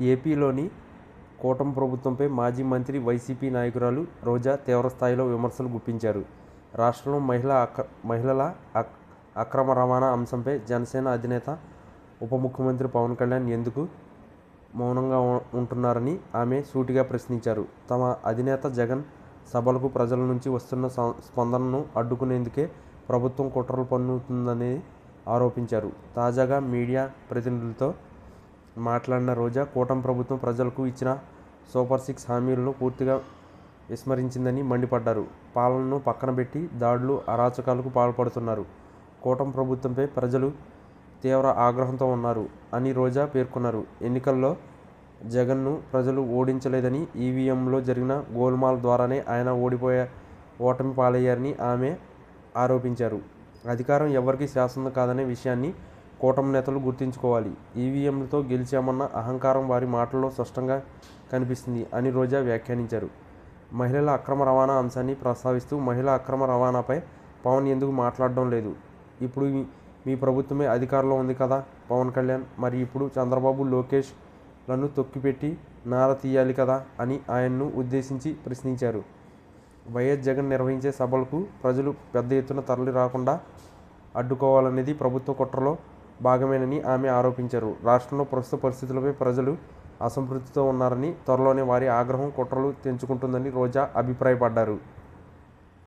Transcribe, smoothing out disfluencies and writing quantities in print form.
ఏపీలోని కూటమి ప్రభుత్వంపై మాజీ మంత్రి, వైసీపీ నాయకురాలు రోజా తీవ్రస్థాయిలో విమర్శలు గుప్పించారు. రాష్ట్రంలో మహిళల అక్రమ రవాణా అంశంపై జనసేన అధినేత, ఉప ముఖ్యమంత్రి పవన్ కళ్యాణ్ ఎందుకు మౌనంగా ఉంటున్నారని ఆమె సూటిగా ప్రశ్నించారు. తమ అధినేత జగన్ సభలకు ప్రజల నుంచి వస్తున్న స్పందనను అడ్డుకునేందుకే ప్రభుత్వం కుట్రలు పన్నుతుందని ఆరోపించారు. తాజాగా మీడియా ప్రతినిధులతో మాట్లాడిన రోజా, కూటమి ప్రభుత్వం ప్రజలకు ఇచ్చిన సూపర్ 6 హామీలను పూర్తిగా విస్మరించిందని మండిపడ్డారు. పాలనను పక్కనబెట్టి దాడులు, అరాచకాలకు పాల్పడుతున్నారు. కూటమి ప్రభుత్వంపై ప్రజలు తీవ్ర ఆగ్రహంతో ఉన్నారు అని రోజా పేర్కొన్నారు. ఎన్నికల్లో జగన్ను ప్రజలు ఓడించలేదని, ఈవీఎంలో జరిగిన గోల్మాల్ ద్వారానే ఆయన ఓటమి పాలయ్యారని ఆమె ఆరోపించారు. అధికారం ఎవరికీ శాశ్వతం కాదనే విషయాన్ని కూటమి నేతలు గుర్తుంచుకోవాలి. ఈవీఎంలతో గెలిచామన్న అహంకారం వారి మాటల్లో స్పష్టంగా కనిపిస్తుంది అని రోజా వ్యాఖ్యానించారు. మహిళల అక్రమ రవాణా అంశాన్ని ప్రస్తావిస్తూ, మహిళల అక్రమ రవాణాపై పవన్ ఎందుకు మాట్లాడడం లేదు? ఇప్పుడు మీ ప్రభుత్వమే అధికారంలో ఉంది కదా పవన్ కళ్యాణ్, మరి ఇప్పుడు చంద్రబాబు, లోకేష్ లను తొక్కిపెట్టి నార తీయాలి కదా అని ఆయన్ను ఉద్దేశించి ప్రశ్నించారు. వైఎస్ జగన్ నిర్వహించే సభలకు ప్రజలు పెద్ద ఎత్తున తరలి రాకుండా అడ్డుకోవాలనేది ప్రభుత్వ కుట్రలో భాగమేనని ఆమె ఆరోపించారు. రాష్ట్రంలో ప్రస్తుత పరిస్థితులపై ప్రజలు అసంతృప్తితో ఉన్నారని, త్వరలోనే వారి ఆగ్రహం కుట్రలు తెంచుకుంటుందని రోజా అభిప్రాయపడ్డారు.